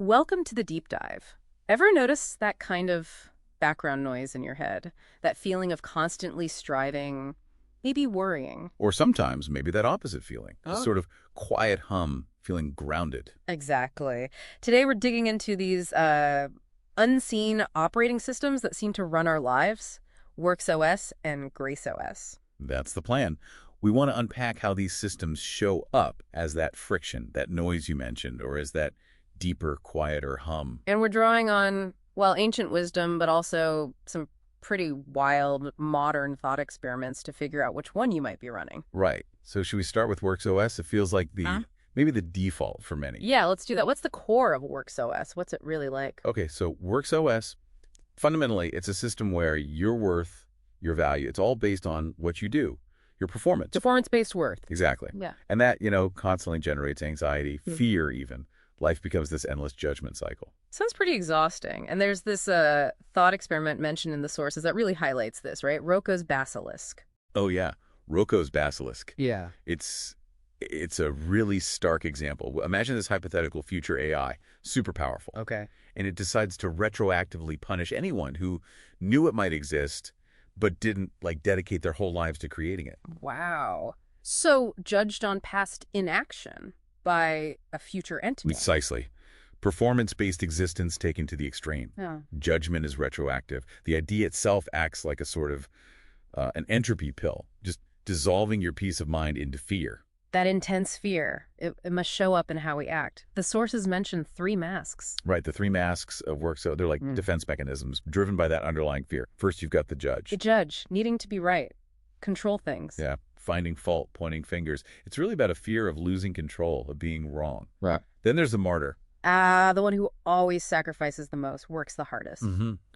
Welcome to the deep dive. Ever notice that kind of background noise in your head? That feeling of constantly striving, maybe worrying? Or sometimes maybe that opposite feeling, a Oh, sort of quiet hum, feeling grounded. exactly. Today we're digging into these unseen operating systems that seem to run our lives, WorksOS and GraceOS. That's the plan. We want to unpack how these systems show up as that friction, that noise you mentioned, or as that deeper, quieter hum. And we're drawing on, well, ancient wisdom, but also some pretty wild modern thought experiments to figure out which one you might be running. Right. So should we start with WorksOS? It feels like Huh? maybe the default for many. Yeah, let's do that. What's the core of WorksOS? What's it really like? Okay, so WorksOS, fundamentally, it's a system where your worth, your value, it's all based on what you do, your performance. Performance-based worth. Exactly. Yeah. And that, constantly generates anxiety, fear even. Life becomes this endless judgment cycle. Sounds pretty exhausting. And there's this thought experiment mentioned in the sources that really highlights this, right? Rocco's basilisk. Oh yeah, Rocco's basilisk. Yeah. It's a really stark example. Imagine this hypothetical future AI, super powerful, Okay. and it decides to retroactively punish anyone who knew it might exist but didn't dedicate their whole lives to creating it. Wow. So judged on past inaction by a future entity. Precisely. Performance-based existence taken to the extreme. Yeah. Judgment is retroactive. The idea itself acts like a sort of an entropy pill, just dissolving your peace of mind into fear. That intense fear, it must show up in how we act. The sources mention three masks. Right, the three masks of work, so they're like defense mechanisms driven by that underlying fear. First, you've got the judge. The judge, needing to be right, control things. Yeah, finding fault, pointing fingers. It's really about a fear of losing control, of being wrong. Right. Then there's the martyr. Ah, the one who always sacrifices the most, works the hardest.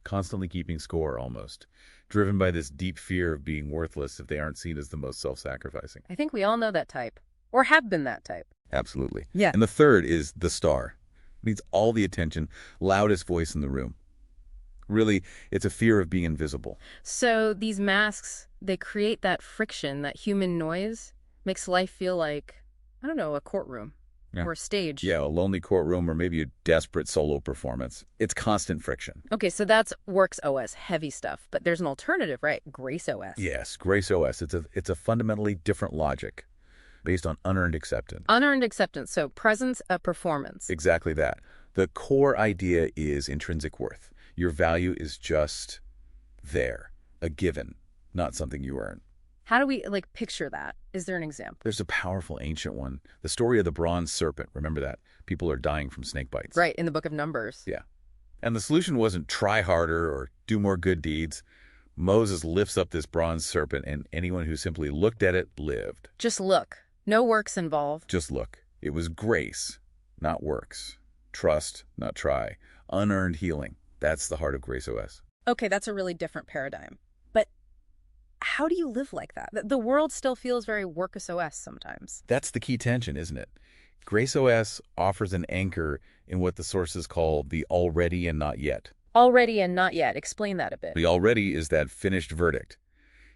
Constantly keeping score, almost. Driven by this deep fear of being worthless if they aren't seen as the most self-sacrificing. I think we all know that type, or have been that type. Absolutely. Yeah. And the third is the star. Needs all the attention, loudest voice in the room. Really, it's a fear of being invisible. So these masks, they create that friction, that human noise, makes life feel like, I don't know, a courtroom. Yeah. Or a stage. Yeah, a lonely courtroom or maybe a desperate solo performance. It's constant friction. Okay, so that's WorksOS, heavy stuff. But there's an alternative, right? GraceOS. Yes, GraceOS. It's a fundamentally different logic based on unearned acceptance. Unearned acceptance, so presence of performance. Exactly that. The core idea is intrinsic worth. Your value is just there, a given, not something you earn. How do we, picture that? Is there an example? There's a powerful ancient one. The story of the bronze serpent. Remember that? People are dying from snake bites. Right, in the Book of Numbers. Yeah. And the solution wasn't try harder or do more good deeds. Moses lifts up this bronze serpent, and anyone who simply looked at it lived. Just look. No works involved. Just look. It was grace, not works. Trust, not try. Unearned healing. That's the heart of GraceOS. Okay, that's a really different paradigm. But how do you live like that? The world still feels very WorksOS sometimes. That's the key tension, isn't it? GraceOS offers an anchor in what the sources call the already and not yet. Already and not yet. Explain that a bit. The already is that finished verdict.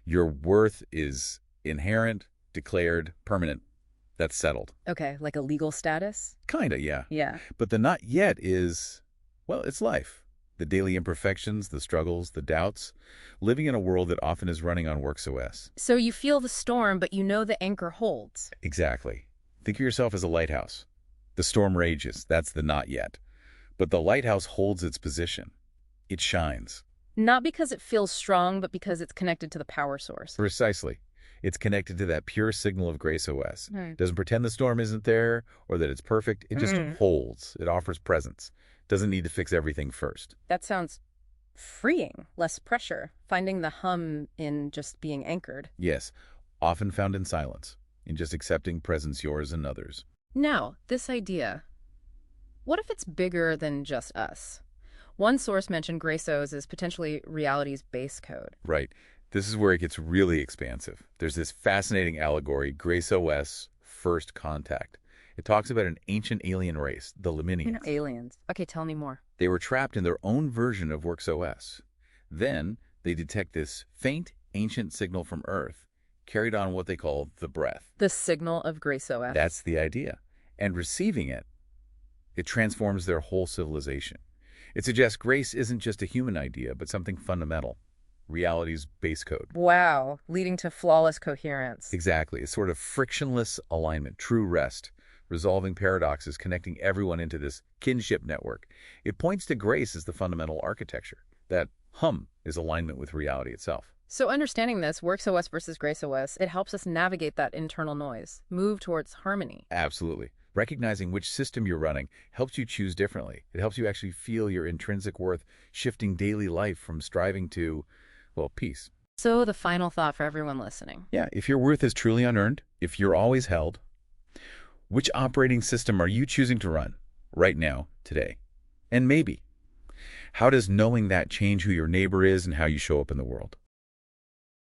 Your worth is inherent, declared, permanent. That's settled. Okay, like a legal status? Kinda, yeah. Yeah. But the not yet is, well, it's life. The daily imperfections, the struggles, the doubts, living in a world that often is running on WorksOS. So you feel the storm, but you know the anchor holds. Exactly. Think of yourself as a lighthouse. The storm rages, that's the not yet. But the lighthouse holds its position. It shines. Not because it feels strong, but because it's connected to the power source. Precisely. It's connected to that pure signal of GraceOS. Right. Doesn't pretend the storm isn't there or that it's perfect. It just holds. It offers presence. Doesn't need to fix everything first. That sounds freeing, less pressure, finding the hum in just being anchored. Yes, often found in silence, in just accepting presence yours and others. Now, this idea, what if it's bigger than just us? One source mentioned GraceOS as potentially reality's base code. Right. This is where it gets really expansive. There's this fascinating allegory, GraceOS First Contact. It talks about an ancient alien race, the Lemnians. Aliens. Okay, tell me more. They were trapped in their own version of WorksOS. Then they detect this faint, ancient signal from Earth, carried on what they call the breath. The signal of GraceOS. That's the idea. And receiving it, It transforms their whole civilization. It suggests grace isn't just a human idea, but something fundamental, reality's base code. Wow, leading to flawless coherence. Exactly. It's sort of frictionless alignment, true rest, resolving paradoxes, connecting everyone into this kinship network. It points to grace as the fundamental architecture. That hum is alignment with reality itself. So understanding this, WorksOS versus GraceOS, it helps us navigate that internal noise, move towards harmony. Absolutely. Recognizing which system you're running helps you choose differently. It helps you actually feel your intrinsic worth, shifting daily life from striving to, well, peace. So the final thought for everyone listening. Yeah, if your worth is truly unearned, if you're always held, which operating system are you choosing to run right now, today? And maybe, how does knowing that change who your neighbor is and how you show up in the world?